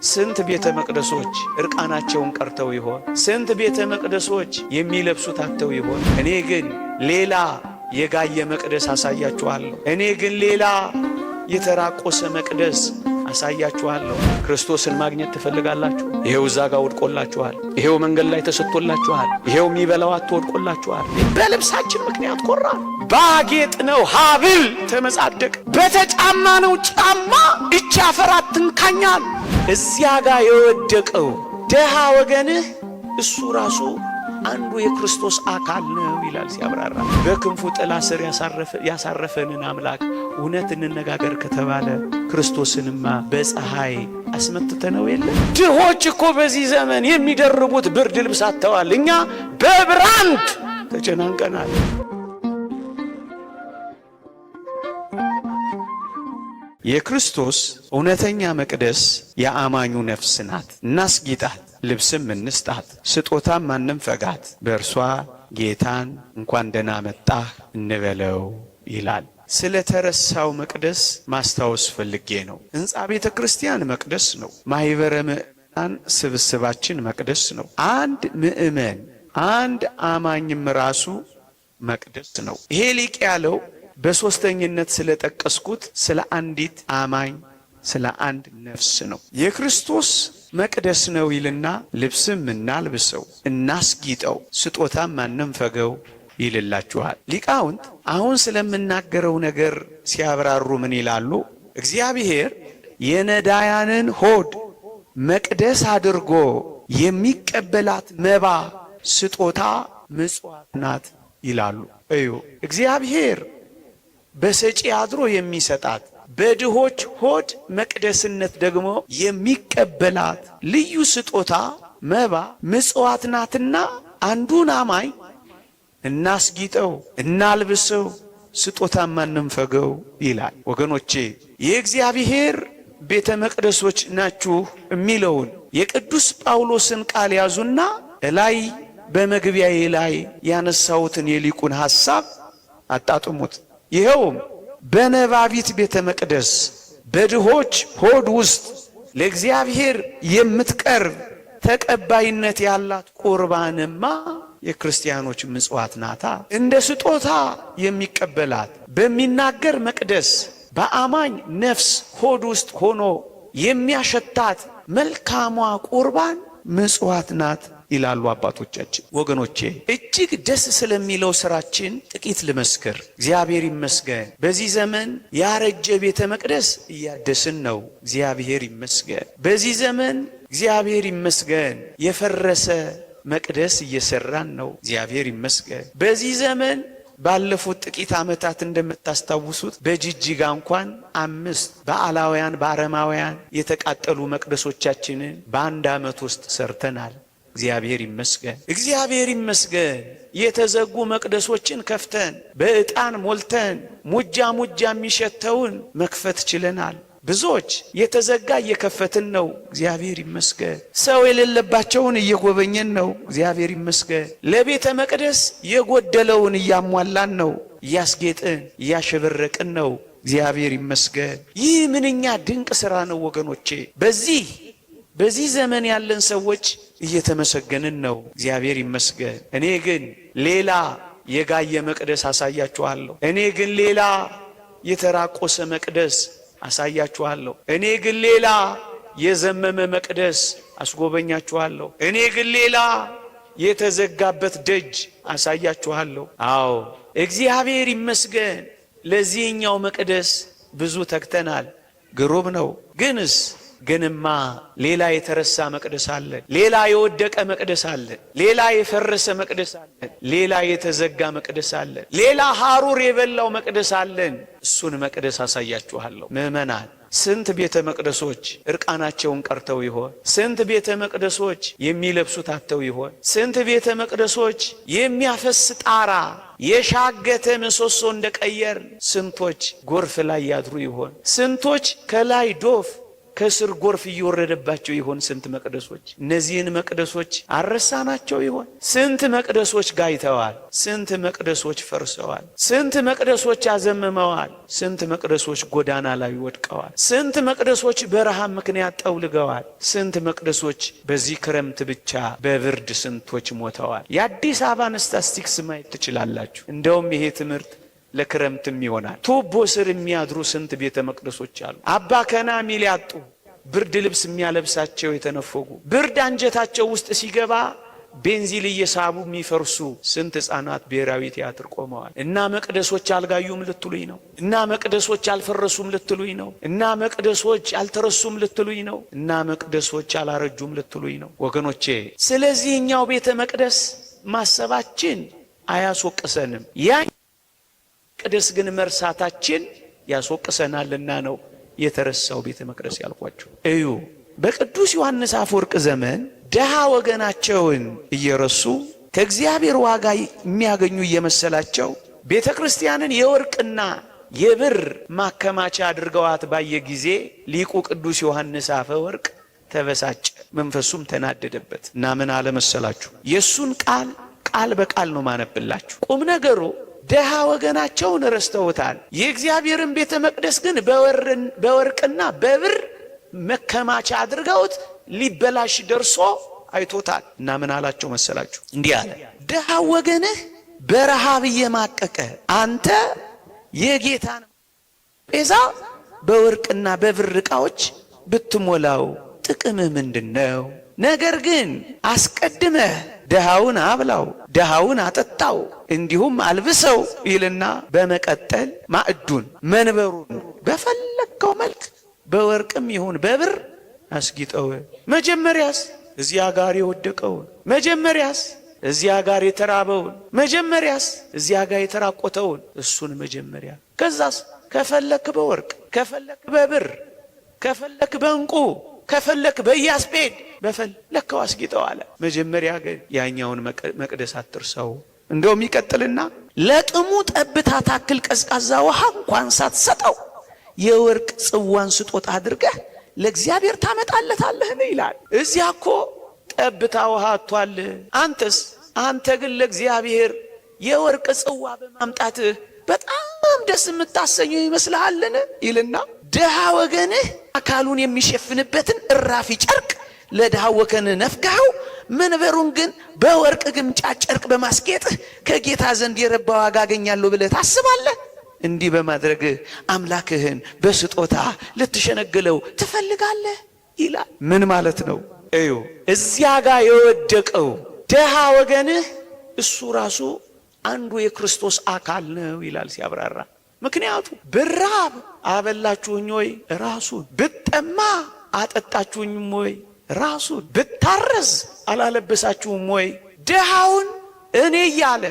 ስንት ቤተ መቅደሶች እርቃናቸውን ቀርተው ይሆን? ስንት ቤተ መቅደሶች የሚለብሱት አጥተው ይሆን? እኔ ግን ሌላ የጋየ መቅደስ አሳያችኋለሁ። እኔ ግን ሌላ የተራቆሰ መቅደስ አሳያችኋለሁ። ክርስቶስን ማግኘት ትፈልጋላችሁ? ይሄው እዛ ጋር ወድቆላችኋል። ይሄው መንገድ ላይ ተሰጥቶላችኋል። ይሄው የሚበላው አጥቶ ወድቆላችኋል። በልብሳችን ምክንያት ኮራን፣ ባጌጥነው ሐብል ተመጻደቅ፣ በተጫማነው ጫማ እቻ አፈራት ትንካኛል። እዚያ ጋር የወደቀው ደሃ ወገንህ እሱ ራሱ አንዱ የክርስቶስ አካል ነው ይላል ሲያብራራ። በክንፉ ጥላ ስር ያሳረፈንን አምላክ እውነት እንነጋገር ከተባለ ክርስቶስንማ በፀሐይ አስመትተነው የለ? ድሆች እኮ በዚህ ዘመን የሚደርቡት ብርድ ልብስ አጥተዋል። እኛ በብራንድ ተጨናንቀናል። የክርስቶስ እውነተኛ መቅደስ የአማኙ ነፍስ ናት። እናስጊጣት፣ ልብስም እንስጣት፣ ስጦታም አንንፈጋት፣ በእርሷ ጌታን እንኳን ደህና መጣህ እንበለው ይላል። ስለ ተረሳው መቅደስ ማስታወስ ፈልጌ ነው። ሕንፃ ቤተ ክርስቲያን መቅደስ ነው። ማኅበረ ምእመናን ስብስባችን መቅደስ ነው። አንድ ምእመን አንድ አማኝም ራሱ መቅደስ ነው። ይሄ ሊቅ ያለው በሶስተኝነት ስለጠቀስኩት ስለ አንዲት አማኝ ስለ አንድ ነፍስ ነው። የክርስቶስ መቅደስ ነው ይልና ልብስም እናልብሰው፣ እናስጊጠው፣ ስጦታም አንንፈገው ይልላችኋል። ሊቃውንት አሁን ስለምናገረው ነገር ሲያብራሩ ምን ይላሉ? እግዚአብሔር የነዳያንን ሆድ መቅደስ አድርጎ የሚቀበላት መባ ስጦታ ምጽዋት ናት ይላሉ። እዩ፣ እግዚአብሔር በሰጪ አድሮ የሚሰጣት በድሆች ሆድ መቅደስነት ደግሞ የሚቀበላት ልዩ ስጦታ መባ ምጽዋት ናትና አንዱን አማኝ እናስጊጠው፣ እናልብሰው፣ ስጦታም አንንፈገው ይላል። ወገኖቼ የእግዚአብሔር ቤተ መቅደሶች ናችሁ የሚለውን የቅዱስ ጳውሎስን ቃል ያዙና እላይ በመግቢያዬ ላይ ያነሳሁትን የሊቁን ሐሳብ አጣጥሙት። ይኸውም በነባቢት ቤተ መቅደስ በድሆች ሆድ ውስጥ ለእግዚአብሔር የምትቀርብ ተቀባይነት ያላት ቁርባንማ የክርስቲያኖች ምጽዋት ናታ። እንደ ስጦታ የሚቀበላት በሚናገር መቅደስ በአማኝ ነፍስ ሆድ ውስጥ ሆኖ የሚያሸታት መልካሟ ቁርባን ምጽዋት ናት ይላሉ አባቶቻችን። ወገኖቼ እጅግ ደስ ስለሚለው ስራችን ጥቂት ልመስክር። እግዚአብሔር ይመስገን። በዚህ ዘመን ያረጀ ቤተ መቅደስ እያደስን ነው። እግዚአብሔር ይመስገን። በዚህ ዘመን እግዚአብሔር ይመስገን የፈረሰ መቅደስ እየሰራን ነው። እግዚአብሔር ይመስገን። በዚህ ዘመን ባለፉት ጥቂት ዓመታት እንደምታስታውሱት በጅጅጋ እንኳን 5 በአላውያን በአረማውያን የተቃጠሉ መቅደሶቻችንን በአንድ ዓመት ውስጥ ሰርተናል። እግዚአብሔር ይመስገን። እግዚአብሔር ይመስገን። የተዘጉ መቅደሶችን ከፍተን በዕጣን ሞልተን ሙጃ የሚሸተውን መክፈት ችለናል። ብዙዎች የተዘጋ እየከፈትን ነው። እግዚአብሔር ይመስገን። ሰው የሌለባቸውን እየጎበኘን ነው። እግዚአብሔር ይመስገን። ለቤተ መቅደስ የጎደለውን እያሟላን ነው። እያስጌጥን እያሸበረቅን ነው። እግዚአብሔር ይመስገን። ይህ ምንኛ ድንቅ ሥራ ነው ወገኖቼ። በዚህ ዘመን ያለን ሰዎች እየተመሰገንን ነው። እግዚአብሔር ይመስገን። እኔ ግን ሌላ የጋየ መቅደስ አሳያችኋለሁ። እኔ ግን ሌላ የተራቆሰ መቅደስ አሳያችኋለሁ። እኔ ግን ሌላ የዘመመ መቅደስ አስጎበኛችኋለሁ። እኔ ግን ሌላ የተዘጋበት ደጅ አሳያችኋለሁ። አዎ እግዚአብሔር ይመስገን። ለዚህኛው መቅደስ ብዙ ተግተናል። ግሩም ነው። ግንማ ሌላ የተረሳ መቅደስ አለ። ሌላ የወደቀ መቅደስ አለ። ሌላ የፈረሰ መቅደስ አለ። ሌላ የተዘጋ መቅደስ አለ። ሌላ ሐሩር የበላው መቅደስ አለን። እሱን መቅደስ አሳያችኋለሁ። ምእመናን ስንት ቤተ መቅደሶች እርቃናቸውን ቀርተው ይሆን? ስንት ቤተ መቅደሶች የሚለብሱት አጥተው ይሆን? ስንት ቤተ መቅደሶች የሚያፈስ ጣራ የሻገተ ምሰሶ እንደቀየር ስንቶች ጎርፍ ላይ ያድሩ ይሆን? ስንቶች ከላይ ዶፍ ከስር ጎርፍ እየወረደባቸው ይሆን? ስንት መቅደሶች እነዚህን መቅደሶች አረሳናቸው ይሆን? ስንት መቅደሶች ጋይተዋል። ስንት መቅደሶች ፈርሰዋል። ስንት መቅደሶች አዘምመዋል። ስንት መቅደሶች ጎዳና ላይ ወድቀዋል። ስንት መቅደሶች በረሃብ ምክንያት ጠውልገዋል። ስንት መቅደሶች በዚህ ክረምት ብቻ በብርድ ስንቶች ሞተዋል። የአዲስ አበባን ስታስቲክስ ማየት ትችላላችሁ። እንደውም ይሄ ትምህርት ለክረምትም ይሆናል። ቱቦ ስር የሚያድሩ ስንት ቤተ መቅደሶች አሉ። አባ ከና ሚል ያጡ፣ ብርድ ልብስ የሚያለብሳቸው የተነፈጉ፣ ብርድ አንጀታቸው ውስጥ ሲገባ ቤንዚል እየሳቡ የሚፈርሱ ስንት ሕፃናት ብሔራዊ ቲያትር ቆመዋል። እና መቅደሶች አልጋዩም ልትሉኝ ነው? እና መቅደሶች አልፈረሱም ልትሉኝ ነው? እና መቅደሶች አልተረሱም ልትሉኝ ነው? እና መቅደሶች አላረጁም ልትሉኝ ነው? ወገኖቼ ስለዚህኛው ቤተ መቅደስ ማሰባችን አያስወቅሰንም። ያ መቅደስ ግን መርሳታችን ያስወቅሰናልና ነው የተረሳው ቤተ መቅደስ ያልኳችሁ። እዩ በቅዱስ ዮሐንስ አፈወርቅ ዘመን ደሃ ወገናቸውን እየረሱ ከእግዚአብሔር ዋጋ የሚያገኙ እየመሰላቸው ቤተ ክርስቲያንን የወርቅና የብር ማከማቻ አድርገዋት ባየ ጊዜ ሊቁ ቅዱስ ዮሐንስ አፈወርቅ ተበሳጨ፣ መንፈሱም ተናደደበት እና ምን አለ መሰላችሁ? የሱን ቃል በቃል ነው ማነብላችሁ። ቁም ነገሩ ደሃ ወገናቸውን ረስተውታል። የእግዚአብሔርን ቤተ መቅደስ ግን በወርቅና በብር መከማቻ አድርገውት ሊበላሽ ደርሶ አይቶታል እና ምን አላቸው መሰላችሁ? እንዲህ አለ፣ ደሃ ወገንህ በረሃብ እየማቀቀ አንተ የጌታን ቤዛ በወርቅና በብር ዕቃዎች ብትሞላው ጥቅምህ ምንድነው? ነገር ግን አስቀድመህ ደሃውን አብላው፣ ደሃውን አጠጣው፣ እንዲሁም አልብሰው ይልና በመቀጠል ማዕዱን መንበሩን በፈለከው መልክ በወርቅም ይሁን በብር አስጊጠው። መጀመሪያስ እዚያ ጋር የወደቀውን፣ መጀመሪያስ እዚያ ጋር የተራበውን፣ መጀመሪያስ እዚያ ጋር የተራቆተውን እሱን መጀመሪያ፣ ከዛስ ከፈለክ በወርቅ ከፈለክ በብር ከፈለክ በእንቁ ከፈለክ በያስፔድ በፈለከው አስጊጠው አለ። መጀመሪያ ግን ያኛውን መቅደስ አትርሰው። እንደውም ይቀጥልና ለጥሙ ጠብታ ታክል ቀዝቃዛ ውሃ እንኳን ሳትሰጠው የወርቅ ጽዋን ስጦታ አድርገህ ለእግዚአብሔር ታመጣለታለህ ይላል። እዚያ እኮ ጠብታ ውሃ አጥቷል። አንተ ግን ለእግዚአብሔር የወርቅ ጽዋ በማምጣትህ በጣም ደስ የምታሰኘው ይመስልሃልን? ይልና ደሃ ወገንህ አካሉን የሚሸፍንበትን እራፊ ጨርቅ ለድሃ ወገን ነፍጋው፣ መንበሩን ግን በወርቅ ግምጫ ጨርቅ በማስጌጥህ ከጌታ ዘንድ የረባ ዋጋ አገኛለሁ ብለህ ታስባለህ? እንዲህ በማድረግ አምላክህን በስጦታ ልትሸነግለው ትፈልጋለህ ይላል። ምን ማለት ነው? እዩ እዚያ ጋር የወደቀው ደሃ ወገንህ እሱ ራሱ አንዱ የክርስቶስ አካል ነው ይላል ሲያብራራ። ምክንያቱ ብራብ አበላችሁኝ ወይ? ራሱን። ብጠማ አጠጣችሁኝም ወይ? ራሱን። ብታረዝ አላለበሳችሁም ወይ? ድሃውን እኔ እያለ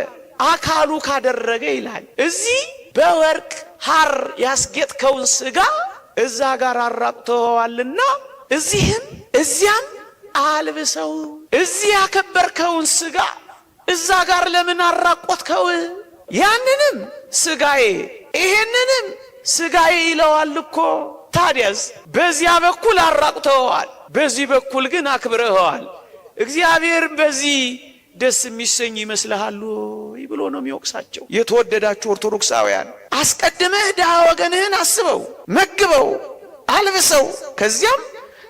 አካሉ ካደረገ ይላል። እዚህ በወርቅ ሐር ያስጌጥከውን ስጋ እዛ ጋር አራቅተዋልና እዚህም እዚያም አልብሰው። እዚህ ያከበርከውን ስጋ እዛ ጋር ለምን አራቆትከው? ያንንም ስጋዬ ይሄንንም ስጋዬ ይለዋል እኮ። ታዲያስ በዚያ በኩል አራቁተዋል፣ በዚህ በኩል ግን አክብረዋል። እግዚአብሔር በዚህ ደስ የሚሰኝ ይመስልሃል ብሎ ነው የሚወቅሳቸው። የተወደዳችሁ ኦርቶዶክሳውያን አስቀድመህ ድሃ ወገንህን አስበው፣ መግበው፣ አልብሰው፣ ከዚያም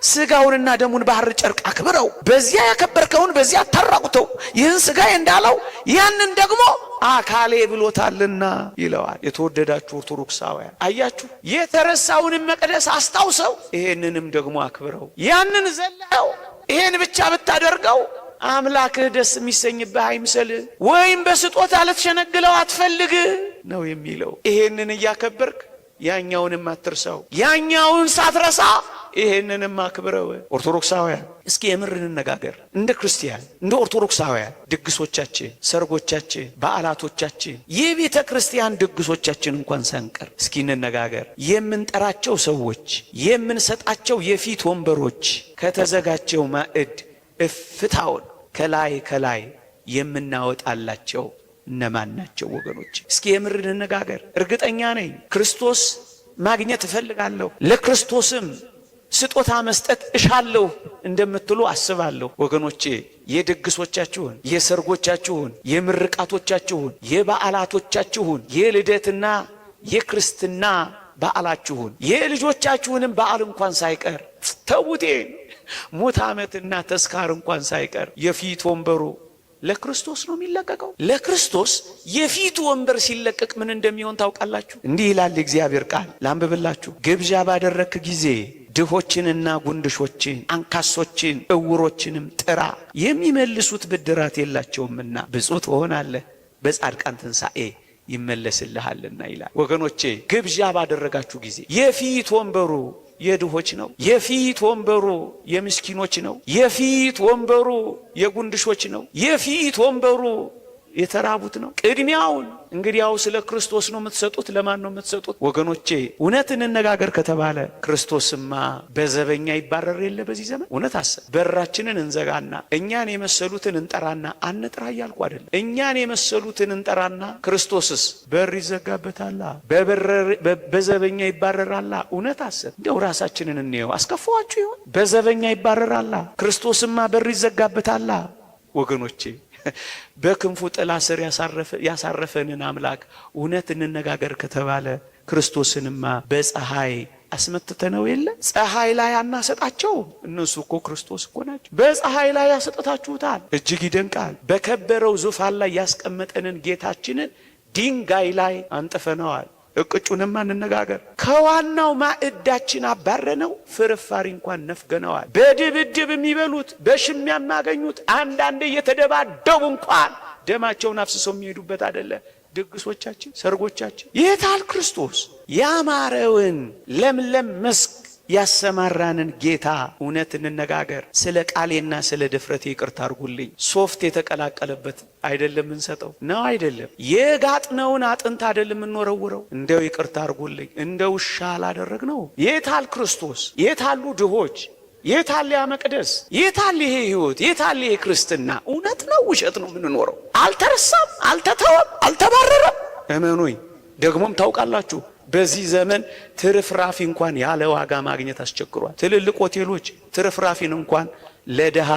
ስጋውንና ደሙን ባህር ጨርቅ አክብረው። በዚያ ያከበርከውን በዚያ አታራቁተው። ይህን ስጋዬ እንዳለው ያንን ደግሞ አካሌ ብሎታልና ይለዋል። የተወደዳችሁ ኦርቶዶክሳውያን አያችሁ፣ የተረሳውንም መቅደስ አስታውሰው፣ ይሄንንም ደግሞ አክብረው። ያንን ዘለኸው ይሄን ብቻ ብታደርገው አምላክህ ደስ የሚሰኝብህ አይምሰልህ፣ ወይም በስጦታ ልትሸነግለው አትፈልግ ነው የሚለው። ይሄንን እያከበርክ ያኛውንም አትርሳው፣ ያኛውን ሳትረሳ ይሄንንም አክብረው። ኦርቶዶክሳውያን እስኪ የምር እንነጋገር። እንደ ክርስቲያን እንደ ኦርቶዶክሳውያን ድግሶቻችን፣ ሰርጎቻችን፣ በዓላቶቻችን፣ የቤተ ክርስቲያን ድግሶቻችን እንኳን ሳንቀር እስኪ እንነጋገር። የምንጠራቸው ሰዎች፣ የምንሰጣቸው የፊት ወንበሮች፣ ከተዘጋጀው ማዕድ እፍታውን ከላይ የምናወጣላቸው እነማን ናቸው ወገኖች? እስኪ የምር እንነጋገር። እርግጠኛ ነኝ ክርስቶስ ማግኘት እፈልጋለሁ፣ ለክርስቶስም ስጦታ መስጠት እሻለሁ እንደምትሉ አስባለሁ። ወገኖቼ የድግሶቻችሁን፣ የሰርጎቻችሁን፣ የምርቃቶቻችሁን፣ የበዓላቶቻችሁን፣ የልደትና የክርስትና በዓላችሁን፣ የልጆቻችሁንም በዓል እንኳን ሳይቀር ተውቴን ሙት ዓመትና ተስካር እንኳን ሳይቀር የፊት ወንበሩ ለክርስቶስ ነው የሚለቀቀው። ለክርስቶስ የፊቱ ወንበር ሲለቀቅ ምን እንደሚሆን ታውቃላችሁ? እንዲህ ይላል የእግዚአብሔር ቃል፣ ላንብብላችሁ። ግብዣ ባደረክ ጊዜ ድሆችንና ጉንድሾችን፣ አንካሶችን፣ እውሮችንም ጥራ፣ የሚመልሱት ብድራት የላቸውምና ብፁዕ ትሆናለህ፣ በጻድቃን ትንሣኤ ይመለስልሃልና ይላል። ወገኖቼ ግብዣ ባደረጋችሁ ጊዜ የፊት ወንበሩ የድሆች ነው። የፊት ወንበሩ የምስኪኖች ነው። የፊት ወንበሩ የጉንድሾች ነው። የፊት ወንበሩ የተራቡት ነው። ቅድሚያውን እንግዲያው ስለ ክርስቶስ ነው የምትሰጡት። ለማን ነው የምትሰጡት? ወገኖቼ እውነት እንነጋገር ከተባለ ክርስቶስማ በዘበኛ ይባረር የለ በዚህ ዘመን። እውነት አሰብ በራችንን እንዘጋና እኛን የመሰሉትን እንጠራና አንጥራ እያልኩ አይደለም። እኛን የመሰሉትን እንጠራና ክርስቶስስ በር ይዘጋበታላ፣ በዘበኛ ይባረራላ። እውነት አሰብ እንደው ራሳችንን እንየው። አስከፋዋችሁ ይሆን? በዘበኛ ይባረራላ፣ ክርስቶስማ በር ይዘጋበታላ። ወገኖቼ በክንፉ ጥላ ስር ያሳረፈንን አምላክ እውነት እንነጋገር ከተባለ ክርስቶስንማ በፀሐይ አስመትተነው የለ? ፀሐይ ላይ አናሰጣቸው። እነሱ እኮ ክርስቶስ እኮ ናቸው። በፀሐይ ላይ ያሰጣችሁታል። እጅግ ይደንቃል። በከበረው ዙፋን ላይ ያስቀመጠንን ጌታችንን ድንጋይ ላይ አንጥፈነዋል። እቅጩንማ እንነጋገር። ከዋናው ማዕዳችን አባረነው፣ ፍርፋሪ እንኳን ነፍገነዋል። በድብድብ የሚበሉት በሽሚያ የሚያገኙት አንዳንዴ እየተደባደቡ እንኳን ደማቸውን አፍስሰው የሚሄዱበት አይደለ ድግሶቻችን፣ ሰርጎቻችን። የታል ክርስቶስ? ያማረውን ለምለም መስክ ያሰማራንን ጌታ እውነት እንነጋገር። ስለ ቃሌና ስለ ድፍረቴ ይቅርታ አድርጉልኝ። ሶፍት የተቀላቀለበት አይደለም እንሰጠው ነው አይደለም። የጋጥነውን አጥንት አይደለም እንወረውረው። እንደው ይቅርታ አድርጉልኝ፣ እንደው ውሻ አላደረግነው። የታል ክርስቶስ? የታሉ ድሆች? የታል ያ መቅደስ? የታል ይሄ ህይወት? የታል ይሄ ክርስትና? እውነት ነው ውሸት ነው የምንኖረው? አልተረሳም፣ አልተተወም፣ አልተባረረም። እመኑኝ። ደግሞም ታውቃላችሁ በዚህ ዘመን ትርፍራፊ እንኳን ያለ ዋጋ ማግኘት አስቸግሯል። ትልልቅ ሆቴሎች ትርፍራፊን እንኳን ለድሃ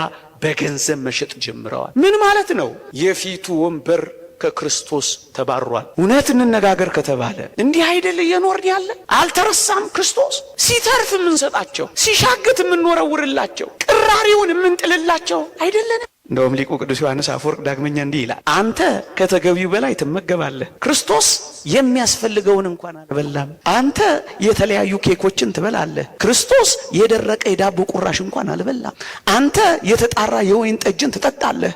በገንዘብ መሸጥ ጀምረዋል። ምን ማለት ነው? የፊቱ ወንበር ከክርስቶስ ተባሯል። እውነት እንነጋገር ከተባለ እንዲህ አይደል እየኖርን ያለ? አልተረሳም ክርስቶስ። ሲተርፍ የምንሰጣቸው፣ ሲሻግት የምንወረውርላቸው፣ ቅራሪውን የምንጥልላቸው አይደለንም? እንደውም ሊቁ ቅዱስ ዮሐንስ አፈወርቅ ዳግመኛ እንዲህ ይላል፣ አንተ ከተገቢው በላይ ትመገባለህ። ክርስቶስ የሚያስፈልገውን እንኳን አልበላም። አንተ የተለያዩ ኬኮችን ትበላለህ። ክርስቶስ የደረቀ የዳቦ ቁራሽ እንኳን አልበላም። አንተ የተጣራ የወይን ጠጅን ትጠጣለህ።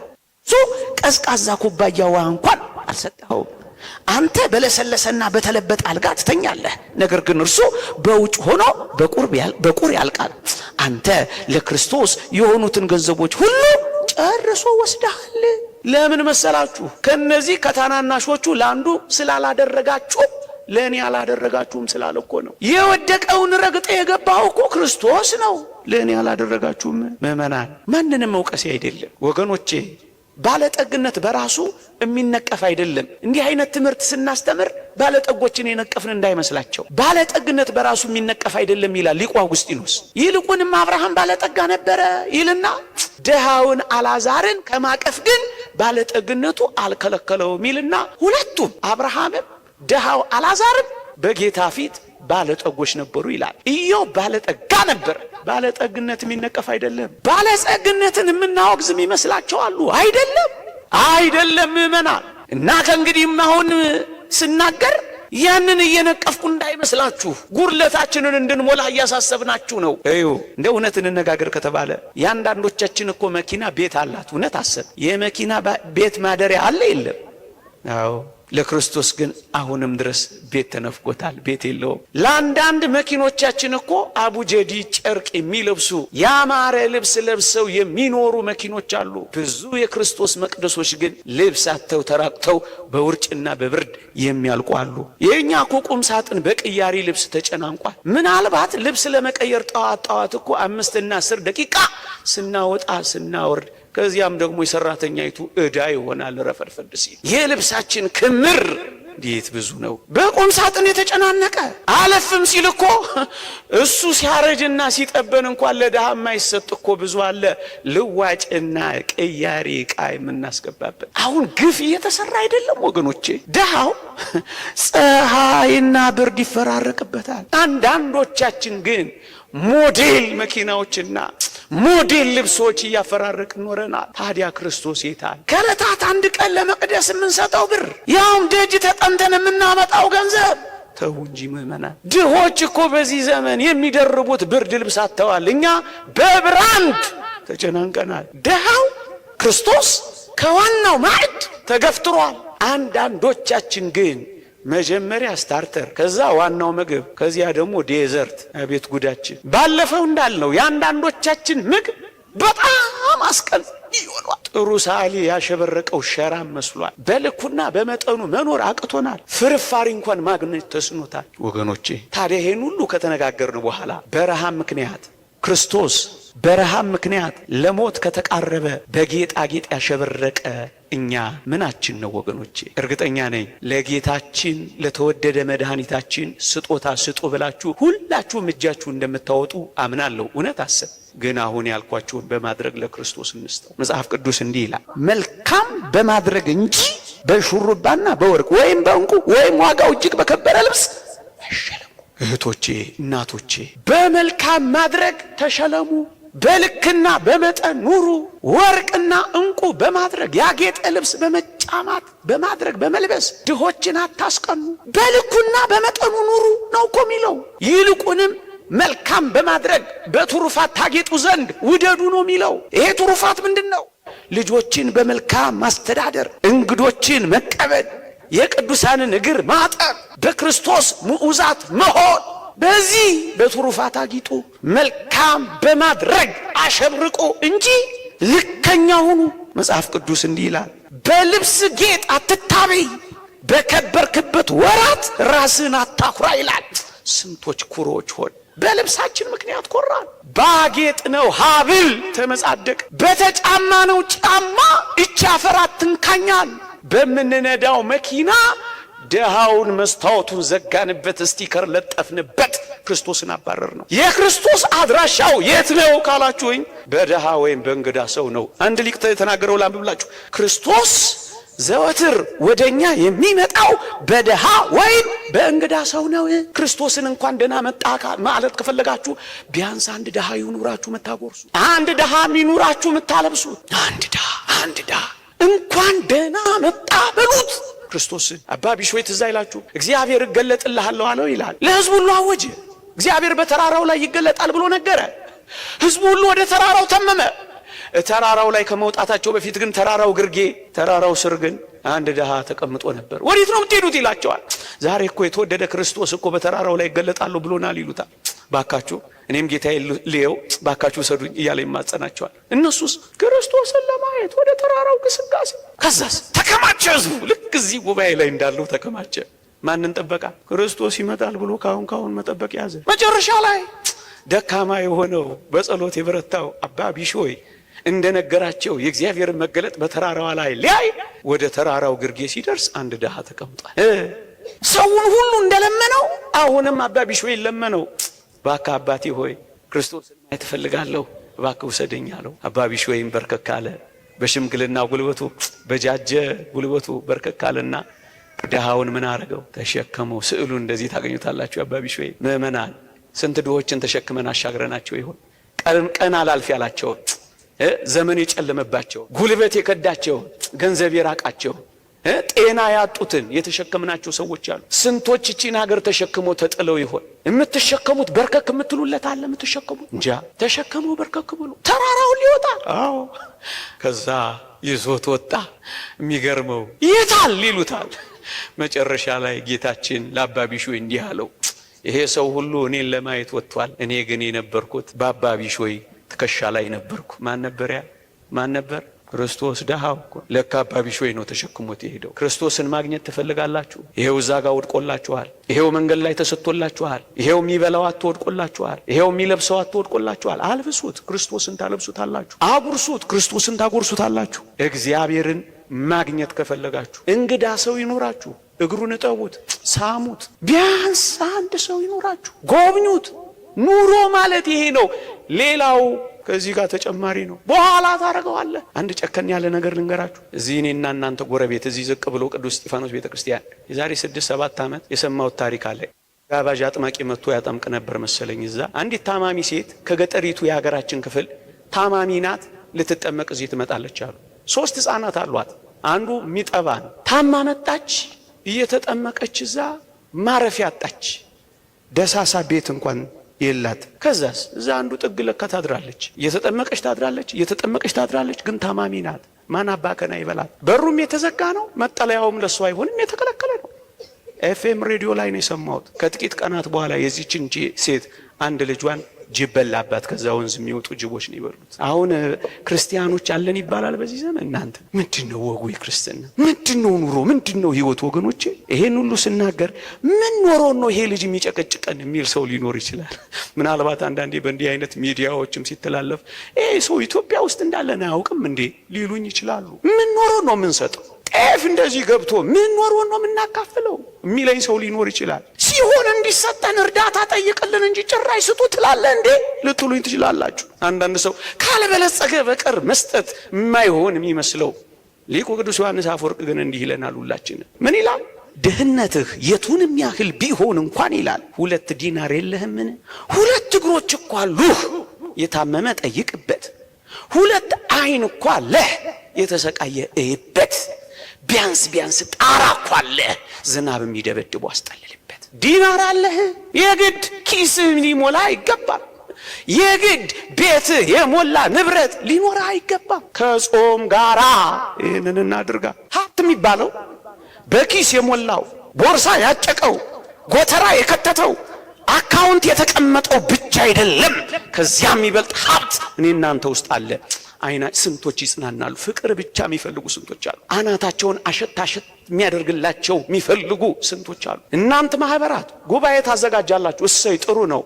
እሱ ቀዝቃዛ ኩባያ ውሃ እንኳን አልሰጠኸውም። አንተ በለሰለሰና በተለበጠ አልጋ ትተኛለህ። ነገር ግን እርሱ በውጭ ሆኖ በቁር ያልቃል። አንተ ለክርስቶስ የሆኑትን ገንዘቦች ሁሉ ጨርሶ ወስደሃል። ለምን መሰላችሁ? ከነዚህ ከታናናሾቹ ለአንዱ ስላላደረጋችሁ ለእኔ አላደረጋችሁም ስላለ እኮ ነው። የወደቀውን ረግጠ የገባው እኮ ክርስቶስ ነው። ለእኔ አላደረጋችሁም። ምእመናን ማንንም መውቀሴ አይደለም ወገኖቼ። ባለጠግነት በራሱ የሚነቀፍ አይደለም። እንዲህ አይነት ትምህርት ስናስተምር ባለጠጎችን የነቀፍን እንዳይመስላቸው። ባለጠግነት በራሱ የሚነቀፍ አይደለም ይላል ሊቁ አውግስጢኖስ። ይልቁንም አብርሃም ባለጠጋ ነበረ ይልና ድሃውን አልዓዛርን ከማቀፍ ግን ባለጠግነቱ አልከለከለውም ይልና ሁለቱም አብርሃምም ድሃው አልዓዛርም በጌታ ፊት ባለጠጎች ነበሩ ይላል። ኢዮብ ባለጠጋ ነበር። ባለጠግነት የሚነቀፍ አይደለም። ባለጸግነትን የምናወግዝም ይመስላቸዋል። አይደለም ምእመናን። እና ከእንግዲህም አሁን ስናገር ያንን እየነቀፍኩ እንዳይመስላችሁ፣ ጉርለታችንን እንድንሞላ እያሳሰብናችሁ ነው። እንደ እውነት እንነጋገር ከተባለ ያንዳንዶቻችን እኮ መኪና ቤት አላት። እውነት አሰብ የመኪና ቤት ማደሪያ አለ የለም? አዎ። ለክርስቶስ ግን አሁንም ድረስ ቤት ተነፍጎታል። ቤት የለውም። ለአንዳንድ መኪኖቻችን እኮ አቡጀዲ ጨርቅ የሚለብሱ ያማረ ልብስ ለብሰው የሚኖሩ መኪኖች አሉ። ብዙ የክርስቶስ መቅደሶች ግን ልብስ አጥተው ተራቅተው በውርጭና በብርድ የሚያልቁ አሉ። የኛ እኮ ቁም ሳጥን በቅያሪ ልብስ ተጨናንቋል። ምናልባት ልብስ ለመቀየር ጠዋት እኮ 5 እና 10 ደቂቃ ስናወጣ ስናወርድ ከዚያም ደግሞ የሰራተኛይቱ ዕዳ ይሆናል ረፈርፈድ ሲል። የልብሳችን ክምር እንዴት ብዙ ነው! በቁም ሳጥን የተጨናነቀ አለፍም ሲል እኮ እሱ ሲያረጅና ሲጠበን እንኳን ለድሃ የማይሰጥ እኮ ብዙ አለ። ልዋጭና ቅያሪ ዕቃ የምናስገባበት አሁን ግፍ እየተሰራ አይደለም ወገኖቼ? ድሃው ፀሐይና ብርድ ይፈራረቅበታል። አንዳንዶቻችን ግን ሞዴል መኪናዎችና ሞዴል ልብሶች እያፈራረቅ ኖረናል። ታዲያ ክርስቶስ የታል? ከዕለታት አንድ ቀን ለመቅደስ የምንሰጠው ብር፣ ያውም ደጅ ተጠንተን የምናመጣው ገንዘብ። ተው እንጂ ምዕመናን፣ ድሆች እኮ በዚህ ዘመን የሚደርቡት ብርድ ልብስ አጥተዋል። እኛ በብራንድ ተጨናንቀናል። ድሃው ክርስቶስ ከዋናው ማዕድ ተገፍትሯል። አንዳንዶቻችን ግን መጀመሪያ ስታርተር፣ ከዛ ዋናው ምግብ፣ ከዚያ ደግሞ ዴዘርት። አቤት ጉዳችን! ባለፈው እንዳልነው የአንዳንዶቻችን ምግብ በጣም አስቀል ይሆናል። ጥሩ ሳሊ ያሸበረቀው ሸራ መስሏል። በልኩና በመጠኑ መኖር አቅቶናል። ፍርፋሪ እንኳን ማግኘት ተስኖታል ወገኖቼ። ታዲያ ይሄን ሁሉ ከተነጋገርን በኋላ በረሃብ ምክንያት ክርስቶስ በረሃብ ምክንያት ለሞት ከተቃረበ በጌጣጌጥ ያሸበረቀ እኛ ምናችን ነው ወገኖቼ? እርግጠኛ ነኝ ለጌታችን ለተወደደ መድኃኒታችን ስጦታ ስጡ ብላችሁ ሁላችሁም እጃችሁ እንደምታወጡ አምናለሁ። እውነት አስብ። ግን አሁን ያልኳችሁን በማድረግ ለክርስቶስ እንስጠው። መጽሐፍ ቅዱስ እንዲህ ይላል፣ መልካም በማድረግ እንጂ በሹሩባና በወርቅ ወይም በእንቁ ወይም ዋጋው እጅግ በከበረ ልብስ አይሸለሙ። እህቶቼ፣ እናቶቼ በመልካም ማድረግ ተሸለሙ። በልክና በመጠን ኑሩ። ወርቅና እንቁ በማድረግ ያጌጠ ልብስ በመጫማት በማድረግ በመልበስ ድሆችን አታስቀኑ። በልኩና በመጠኑ ኑሩ ነው እኮ የሚለው። ይልቁንም መልካም በማድረግ በትሩፋት ታጌጡ ዘንድ ውደዱ ነው የሚለው። ይሄ ትሩፋት ምንድን ነው? ልጆችን በመልካም ማስተዳደር፣ እንግዶችን መቀበል፣ የቅዱሳንን እግር ማጠብ፣ በክርስቶስ ምዑዛት መሆን። በዚህ በትሩፋት አጊጡ፣ መልካም በማድረግ አሸብርቆ እንጂ ልከኛ ሁኑ። መጽሐፍ ቅዱስ እንዲህ ይላል፣ በልብስ ጌጥ አትታበይ፣ በከበርክበት ወራት ራስን አታኩራ ይላል። ስንቶች ኩሮዎች ሆን በልብሳችን ምክንያት ኮራን። ባጌጥ ነው ሀብል ተመጻደቅ፣ በተጫማ ነው ጫማ እቻ አፈራት ትንካኛል። በምንነዳው መኪና ደሃውን መስታወቱን ዘጋንበት፣ ስቲከር ለጠፍንበት፣ ክርስቶስን አባረር ነው። የክርስቶስ አድራሻው የት ነው ካላችሁኝ፣ በደሃ ወይም በእንግዳ ሰው ነው። አንድ ሊቅ የተናገረው ላንብብላችሁ። ክርስቶስ ዘወትር ወደኛ የሚመጣው በደሃ ወይም በእንግዳ ሰው ነው። ክርስቶስን እንኳን ደህና መጣ ማለት ከፈለጋችሁ ቢያንስ አንድ ደሃ ይኑራችሁ መታጎርሱ፣ አንድ ደሃ ይኑራችሁ መታለብሱ፣ አንድ ደሃ እንኳን ደህና መጣ በሉት። ክርስቶስን አባ ቢሾይ ትዝ አይላችሁ? እግዚአብሔር እገለጥልሃለሁ አለው ይላል። ለሕዝቡ ሁሉ አወጀ። እግዚአብሔር በተራራው ላይ ይገለጣል ብሎ ነገረ። ሕዝቡ ሁሉ ወደ ተራራው ተመመ። ተራራው ላይ ከመውጣታቸው በፊት ግን ተራራው ግርጌ፣ ተራራው ስር ግን አንድ ደሃ ተቀምጦ ነበር። ወዴት ነው የምትሄዱት ይላቸዋል። ዛሬ እኮ የተወደደ ክርስቶስ እኮ በተራራው ላይ ይገለጣሉ ብሎናል ይሉታል። ባካችሁ እኔም ጌታዬ ልየው ባካችሁ ሰዱኝ እያለ ይማጸናቸዋል። እነሱስ ክርስቶስን ለማየት ወደ ተራራው ግስጋሴ። ከዛስ ተከማቸ ሕዝቡ። ልክ እዚህ ጉባኤ ላይ እንዳለው ተከማቸ። ማንን ጠበቃ? ክርስቶስ ይመጣል ብሎ ካሁን መጠበቅ ያዘ። መጨረሻ ላይ ደካማ የሆነው በጸሎት የበረታው አባ ቢሾይ እንደነገራቸው የእግዚአብሔርን መገለጥ በተራራዋ ላይ ሊያይ ወደ ተራራው ግርጌ ሲደርስ አንድ ደሃ ተቀምጧል። ሰውን ሁሉ እንደለመነው አሁንም አባ ቢሾይ ለመነው። እባክህ አባቴ ሆይ ክርስቶስን ማየት እፈልጋለሁ፣ እባክህ ውሰደኝ አለው። አባ ቢሾይም በርከክ አለ። በሽምግልና ጉልበቱ በጃጀ ጉልበቱ በርከክ አለና ደሃውን ምን አረገው? ተሸከመው። ስዕሉ እንደዚህ ታገኙታላችሁ። አባ ቢሾይ ምዕመናን ስንት ድሆችን ተሸክመን አሻግረናቸው ይሆን? ቀን አላልፍ ያላቸው፣ ዘመን የጨለመባቸው፣ ጉልበት የከዳቸው፣ ገንዘብ የራቃቸው፣ ጤና ያጡትን የተሸከምናቸው ሰዎች አሉ። ስንቶች እቺን ሀገር ተሸክመው ተጥለው ይሆን? የምትሸከሙት በርከክ የምትሉለት አለ። የምትሸከሙት እንጃ። ተሸከመው በርከክ ብሎ ተራራውን ሊወጣ። አዎ ከዛ ይዞት ወጣ። የሚገርመው ይታል ይሉታል። መጨረሻ ላይ ጌታችን ለአባ ቢሾይ እንዲህ አለው፣ ይሄ ሰው ሁሉ እኔን ለማየት ወጥቷል፣ እኔ ግን የነበርኩት በአባ ቢሾይ ትከሻ ላይ ነበርኩ። ማን ነበር? ክርስቶስ ደሃው እኮ ለካ አባቢሾይ ነው ተሸክሞት የሄደው። ክርስቶስን ማግኘት ትፈልጋላችሁ? ይሄው እዛ ጋር ወድቆላችኋል። ይሄው መንገድ ላይ ተሰጥቶላችኋል። ይሄው የሚበላው አጥቶ ወድቆላችኋል። ይሄው የሚለብሰው አጥቶ ወድቆላችኋል። አልብሱት፣ ክርስቶስን ታለብሱታላችሁ። አጉርሱት፣ ክርስቶስን ታጎርሱታላችሁ። እግዚአብሔርን ማግኘት ከፈለጋችሁ እንግዳ ሰው ይኖራችሁ፣ እግሩን እጠቡት፣ ሳሙት። ቢያንስ አንድ ሰው ይኖራችሁ፣ ጎብኙት። ኑሮ ማለት ይሄ ነው። ሌላው ከዚህ ጋር ተጨማሪ ነው። በኋላ ታረጋዋለህ። አንድ ጨከን ያለ ነገር ልንገራችሁ። እዚህ እኔና እናንተ ጎረቤት እዚህ ዝቅ ብሎ ቅዱስ እስጢፋኖስ ቤተክርስቲያን የዛሬ 6-7 ዓመት የሰማሁት ታሪክ አለ። ጋባዥ አጥማቂ መጥቶ ያጠምቅ ነበር መሰለኝ። እዛ አንዲት ታማሚ ሴት ከገጠሪቱ የሀገራችን ክፍል ታማሚ ናት፣ ልትጠመቅ እዚህ ትመጣለች አሉ። 3 ሕፃናት አሏት። አንዱ ሚጠባ ነው። ታማ መጣች። እየተጠመቀች እዛ ማረፊያ አጣች። ደሳሳ ቤት እንኳን የላት። ከዛስ እዛ አንዱ ጥግ ለካ ታድራለች። እየተጠመቀች ታድራለች፣ ግን ታማሚ ናት። ማን አባከና ይበላል። በሩም የተዘጋ ነው፣ መጠለያውም ለሷ አይሆንም፣ የተከለከለ ነው። ኤፍኤም ሬዲዮ ላይ ነው የሰማሁት። ከጥቂት ቀናት በኋላ የዚችን ሴት አንድ ልጇን ጅብ በላባት። ከዛ ወንዝ የሚወጡ ጅቦች ነው ይበሉት። አሁን ክርስቲያኖች አለን ይባላል በዚህ ዘመን። እናንተ ምንድነው ወጉ? የክርስትና ምንድነው ኑሮ? ምንድነው ህይወት? ወገኖቼ ይሄን ሁሉ ስናገር ምን ኖሮ ነው ይሄ ልጅ የሚጨቀጭቀን የሚል ሰው ሊኖር ይችላል። ምናልባት አንዳንዴ በእንዲህ አይነት ሚዲያዎችም ሲተላለፍ ይሄ ሰው ኢትዮጵያ ውስጥ እንዳለን አያውቅም እንዴ ሊሉኝ ይችላሉ። ምን ኖሮ ነው የምንሰጠው? ጤፍ እንደዚህ ገብቶ ምን ኖሮ ነው የምናካፍለው የሚለኝ ሰው ሊኖር ይችላል። ሲሆን እንዲሰጠን እርዳታ ጠይቅልን እንጂ ጭራሽ ስጡ ትላለህ እንዴ ልትሉኝ ትችላላችሁ። አንዳንድ ሰው ካልበለጸገ በቀር መስጠት የማይሆን የሚመስለው ሊቁ ቅዱስ ዮሐንስ አፈወርቅ ግን እንዲህ ይለናል። ሁላችንም ምን ይላል? ድህነትህ የቱንም ያህል ቢሆን እንኳን ይላል 2 ዲናር የለህምን? 2 እግሮች እኮ አሉህ፣ የታመመ ጠይቅበት። 2 አይን እኮ አለህ፣ የተሰቃየ እይበት። ቢያንስ ጣራ እኮ አለህ፣ ዝናብ የሚደበድቡ አስጠልልበት። ዲናር አለህ፣ የግድ ኪስህ ሊሞላ አይገባም። የግድ ቤትህ የሞላ ንብረት ሊኖር አይገባም። ከጾም ጋራ ይህንን እናድርጋ። ሀብት የሚባለው በኪስ የሞላው ቦርሳ ያጨቀው ጎተራ የከተተው አካውንት የተቀመጠው ብቻ አይደለም። ከዚያም የሚበልጥ ሀብት እኔ እናንተ ውስጥ አለ። አይና ስንቶች ይጽናናሉ። ፍቅር ብቻ የሚፈልጉ ስንቶች አሉ። አናታቸውን አሸት የሚያደርግላቸው የሚፈልጉ ስንቶች አሉ። እናንተ ማህበራት ጉባኤ ታዘጋጃላችሁ፣ እሰይ ጥሩ ነው።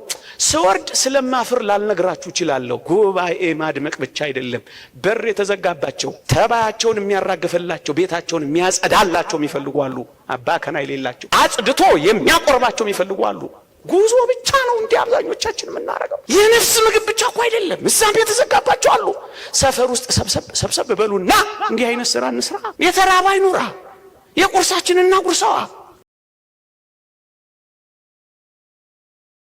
ስወርድ ስለማፍር ላልነግራችሁ እችላለሁ። ጉባኤ ማድመቅ ብቻ አይደለም፣ በር የተዘጋባቸው ተባያቸውን የሚያራግፍላቸው ቤታቸውን የሚያጸዳላቸው የሚፈልጉ አሉ። አባ ከና የሌላቸው አጽድቶ የሚያቆርባቸው የሚፈልጉ አሉ። ጉዞ ብቻ ነው እንዴ አብዛኞቻችን የምናረጋው? የነፍስ ምግብ ብቻ እኮ አይደለም። እዛም የተዘጋባቸው አሉ። ሰፈር ውስጥ ሰብሰብ በሉና እንዲህ አይነት ስራ እንስራ። የተራባ ይኑራ፣ የቁርሳችንና ጉርሳዋ